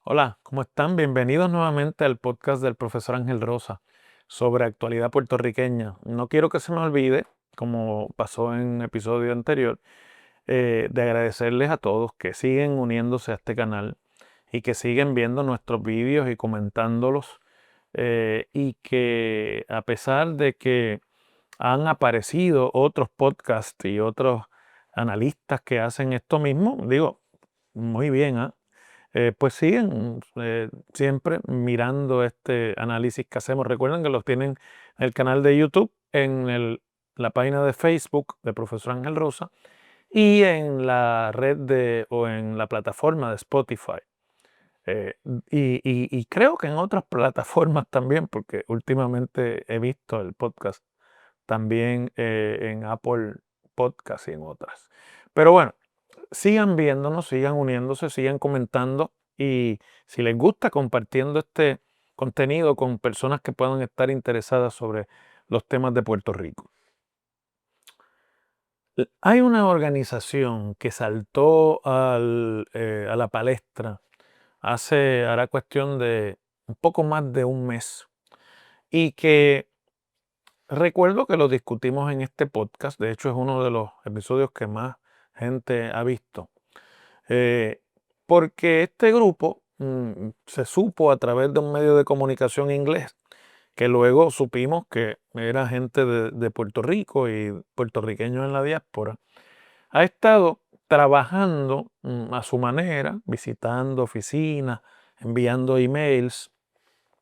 Hola, ¿cómo están? Bienvenidos nuevamente al podcast del profesor Ángel Rosa sobre actualidad puertorriqueña. No quiero que se me olvide, como pasó en un episodio anterior, de agradecerles a todos que siguen uniéndose a este canal y que siguen viendo nuestros vídeos y comentándolos, y que a pesar de que han aparecido otros podcasts y otros analistas que hacen esto mismo, digo, muy bien, ¿ah? Pues siguen siempre mirando este análisis que hacemos. Recuerden que los tienen en el canal de YouTube, en la página de Facebook de Profesor Ángel Rosa y en la red o en la plataforma de Spotify. Eh, y creo que en otras plataformas también, porque últimamente he visto el podcast también en Apple Podcast y en otras. Pero bueno, sigan viéndonos, sigan uniéndose, sigan comentando y si les gusta compartiendo este contenido con personas que puedan estar interesadas sobre los temas de Puerto Rico. Hay una organización que saltó a la palestra hará cuestión de un poco más de un mes y que recuerdo que lo discutimos en este podcast. De hecho, es uno de los episodios que más gente ha visto. Eh, Porque este grupo se supo a través de un medio de comunicación inglés, que luego supimos que era gente de Puerto Rico y puertorriqueños en la diáspora, ha estado trabajando a su manera, visitando oficinas, enviando emails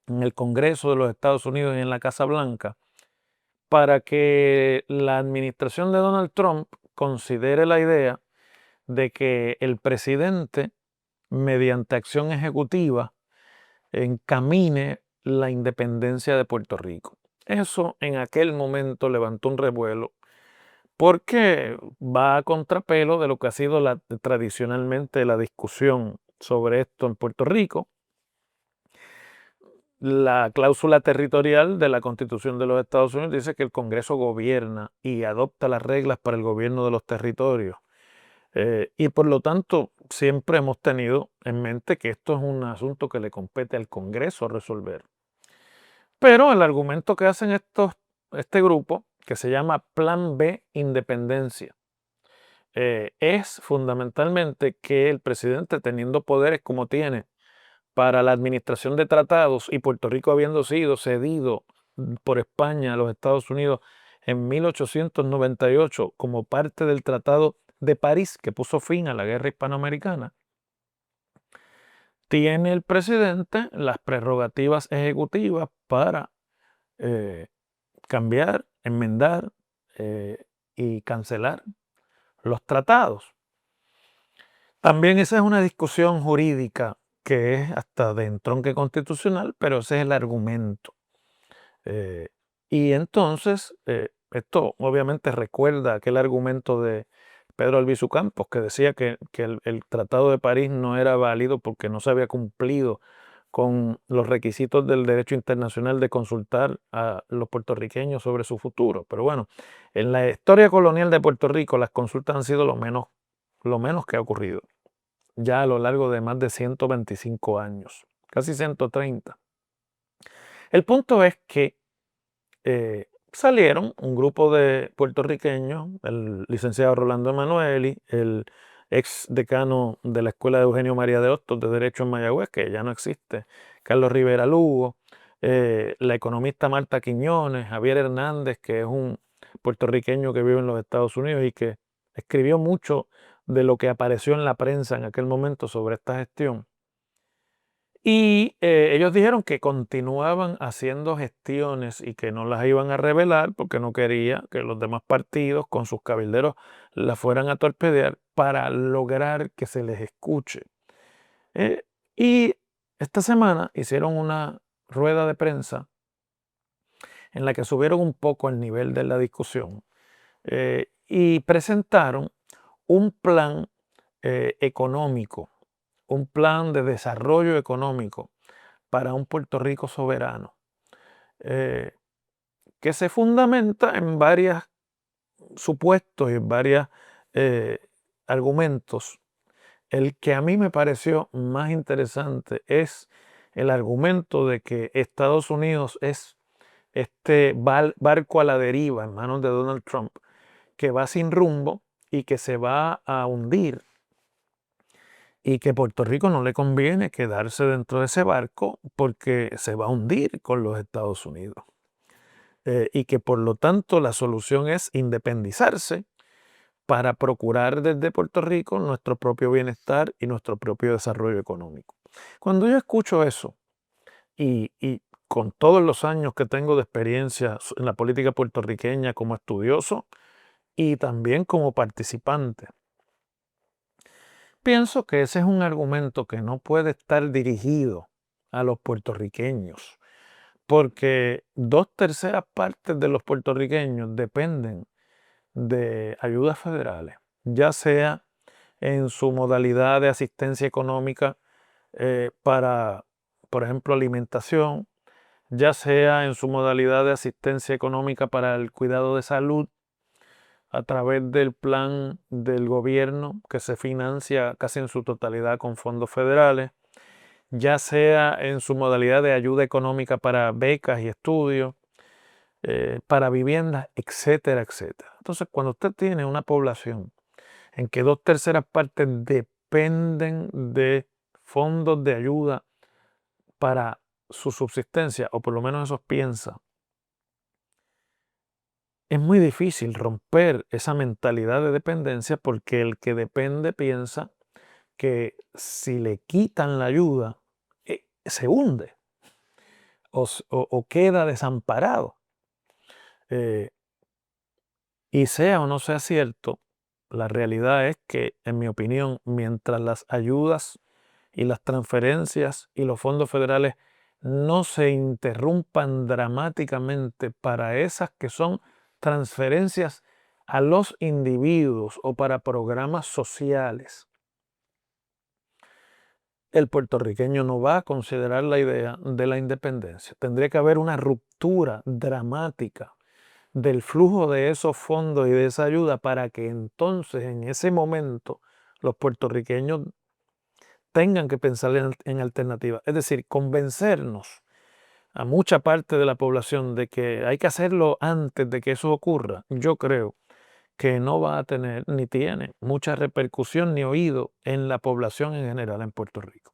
en el Congreso de los Estados Unidos y en la Casa Blanca, para que la administración de Donald Trump considere la idea de que el presidente, mediante acción ejecutiva, encamine la independencia de Puerto Rico. Eso en aquel momento levantó un revuelo porque va a contrapelo de lo que ha sido tradicionalmente la discusión sobre esto en Puerto Rico. La cláusula territorial de la Constitución de los Estados Unidos dice que el Congreso gobierna y adopta las reglas para el gobierno de los territorios. Y por lo tanto, siempre hemos tenido en mente que esto es un asunto que le compete al Congreso resolver. Pero el argumento que hacen este grupo, que se llama Plan B Independencia, es fundamentalmente que el presidente, teniendo poderes como tiene para la administración de tratados y Puerto Rico habiendo sido cedido por España a los Estados Unidos en 1898 como parte del Tratado de París que puso fin a la guerra hispanoamericana, tiene el presidente las prerrogativas ejecutivas para eh, cambiar, enmendar y cancelar los tratados. También esa es una discusión jurídica que es hasta de entronque constitucional, pero ese es el argumento. Eh, y entonces, esto obviamente recuerda aquel argumento de Pedro Albizu Campos, que decía que el Tratado de París no era válido porque no se había cumplido con los requisitos del derecho internacional de consultar a los puertorriqueños sobre su futuro. Pero bueno, en la historia colonial de Puerto Rico, las consultas han sido lo menos que ha ocurrido, ya a lo largo de más de 125 años, casi 130. El punto es que salieron un grupo de puertorriqueños, el licenciado Rolando Emanueli, el ex decano de la Escuela de Eugenio María de Hostos de Derecho en Mayagüez, que ya no existe, Carlos Rivera Lugo, la economista Marta Quiñones, Javier Hernández, que es un puertorriqueño que vive en los Estados Unidos y que escribió mucho de lo que apareció en la prensa en aquel momento sobre esta gestión. Y ellos dijeron que continuaban haciendo gestiones y que no las iban a revelar porque no quería que los demás partidos con sus cabilderos las fueran a torpedear para lograr que se les escuche. Eh, y esta semana hicieron una rueda de prensa en la que subieron un poco el nivel de la discusión, y presentaron un plan económico, un plan de desarrollo económico para un Puerto Rico soberano, eh, que se fundamenta en varios supuestos y en varios argumentos El que a mí me pareció más interesante es el argumento de que Estados Unidos es este barco a la deriva en manos de Donald Trump, que va sin rumbo y que se va a hundir, y que Puerto Rico no le conviene quedarse dentro de ese barco porque se va a hundir con los Estados Unidos. Y que por lo tanto la solución es independizarse para procurar desde Puerto Rico nuestro propio bienestar y nuestro propio desarrollo económico. Cuando yo escucho eso, y con todos los años que tengo de experiencia en la política puertorriqueña como estudioso y también como participante, pienso que ese es un argumento que no puede estar dirigido a los puertorriqueños, porque 2/3 partes de los puertorriqueños dependen de ayudas federales, ya sea en su modalidad de asistencia económica para, por ejemplo, alimentación, ya sea en su modalidad de asistencia económica para el cuidado de salud a través del plan del gobierno que se financia casi en su totalidad con fondos federales, ya sea en su modalidad de ayuda económica para becas y estudios, para viviendas, etcétera, etcétera. Entonces, cuando usted tiene una población en que 2/3 partes dependen de fondos de ayuda para su subsistencia, o por lo menos eso piensa, es muy difícil romper esa mentalidad de dependencia porque el que depende piensa que si le quitan la ayuda, se hunde o queda desamparado. Eh, y sea o no sea cierto, la realidad es que, en mi opinión, mientras las ayudas y las transferencias y los fondos federales no se interrumpan dramáticamente para esas que son transferencias a los individuos o para programas sociales, el puertorriqueño no va a considerar la idea de la independencia. Tendría que haber una ruptura dramática del flujo de esos fondos y de esa ayuda para que entonces en ese momento los puertorriqueños tengan que pensar en alternativas. Es decir, convencernos a mucha parte de la población de que hay que hacerlo antes de que eso ocurra, yo creo que no va a tener ni tiene mucha repercusión ni oído en la población en general en Puerto Rico.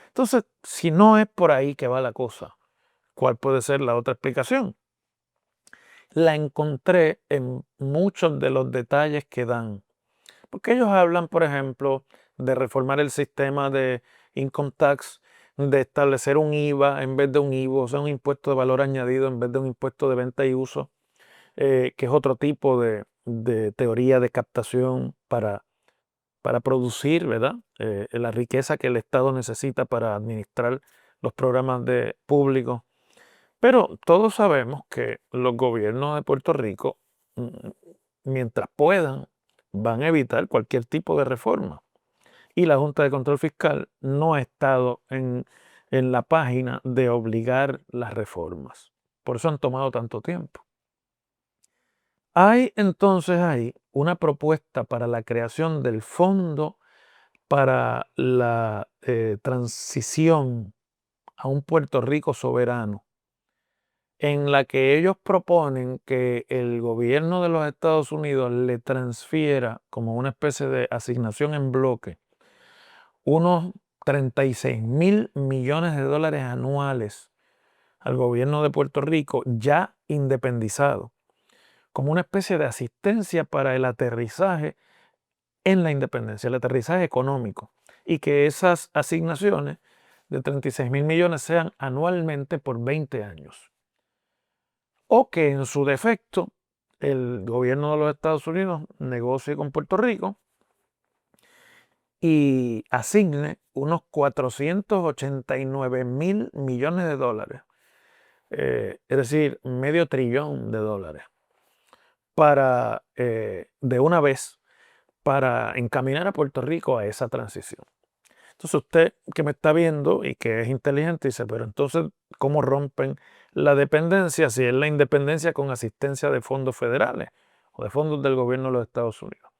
Entonces, si no es por ahí que va la cosa, ¿cuál puede ser la otra explicación? La encontré en muchos de los detalles que dan. Porque ellos hablan, por ejemplo, de reformar el sistema de income tax, de establecer un IVA en vez de un IVO, o sea, un impuesto de valor añadido en vez de un impuesto de venta y uso, que es otro tipo de teoría de captación para producir, ¿verdad? La riqueza que el Estado necesita para administrar los programas de públicos. Pero todos sabemos que los gobiernos de Puerto Rico, mm, mientras puedan, van a evitar cualquier tipo de reforma. Y la Junta de Control Fiscal no ha estado en la página de obligar las reformas. Por eso han tomado tanto tiempo. Hay entonces ahí una propuesta para la creación del Fondo para la transición a un Puerto Rico soberano, en la que ellos proponen que el gobierno de los Estados Unidos le transfiera como una especie de asignación en bloque unos 36.000 millones de dólares anuales al gobierno de Puerto Rico ya independizado, como una especie de asistencia para el aterrizaje en la independencia, el aterrizaje económico, y que esas asignaciones de 36.000 millones sean anualmente por 20 años. O que en su defecto el gobierno de los Estados Unidos negocie con Puerto Rico y asigne unos 489.000 millones de dólares, es decir, medio trillón de dólares, para de una vez para encaminar a Puerto Rico a esa transición. Entonces usted que me está viendo y que es inteligente dice, pero entonces, ¿cómo rompen la dependencia si es la independencia con asistencia de fondos federales o de fondos del gobierno de los Estados Unidos?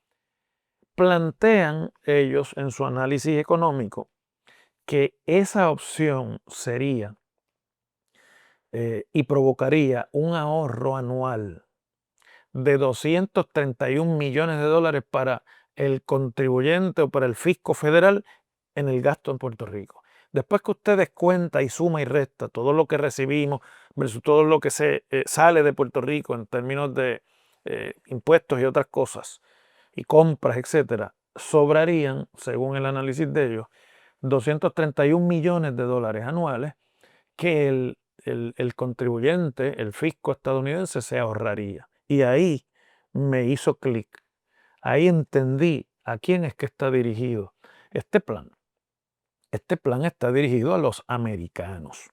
plantean ellos en su análisis económico que esa opción sería y provocaría un ahorro anual de 231 millones de dólares para el contribuyente o para el fisco federal en el gasto en Puerto Rico. Después que usted descuenta y suma y resta todo lo que recibimos versus todo lo que sale de Puerto Rico en términos de impuestos y otras cosas, y compras, etcétera, sobrarían, según el análisis de ellos, 231 millones de dólares anuales que el contribuyente, el fisco estadounidense, se ahorraría. Y ahí me hizo clic. Ahí entendí a quién es que está dirigido este plan. Este plan está dirigido a los americanos,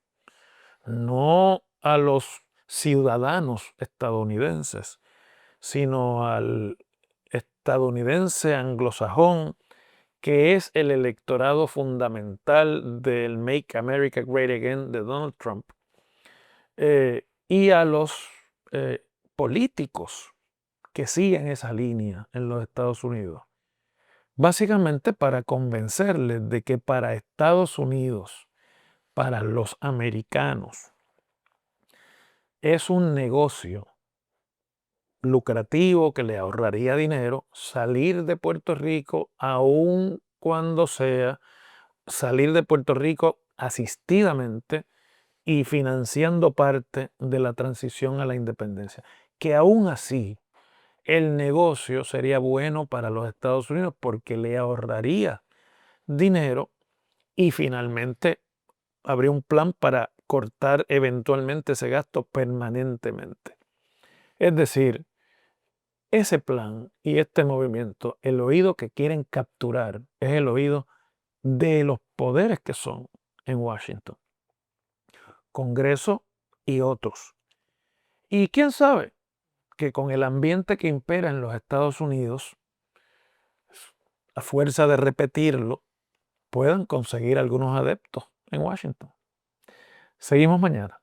no a los ciudadanos estadounidenses, sino al estadounidense anglosajón, que es el electorado fundamental del Make America Great Again de Donald Trump, y a los políticos que siguen esa línea en los Estados Unidos. Básicamente para convencerles de que para Estados Unidos, para los americanos, es un negocio lucrativo que le ahorraría dinero salir de Puerto Rico, aun cuando sea salir de Puerto Rico asistidamente y financiando parte de la transición a la independencia. Que aún así el negocio sería bueno para los Estados Unidos porque le ahorraría dinero y finalmente habría un plan para cortar eventualmente ese gasto permanentemente. Es decir, ese plan y este movimiento, el oído que quieren capturar es el oído de los poderes que son en Washington, Congreso y otros. Y quién sabe que con el ambiente que impera en los Estados Unidos, a fuerza de repetirlo, puedan conseguir algunos adeptos en Washington. Seguimos mañana.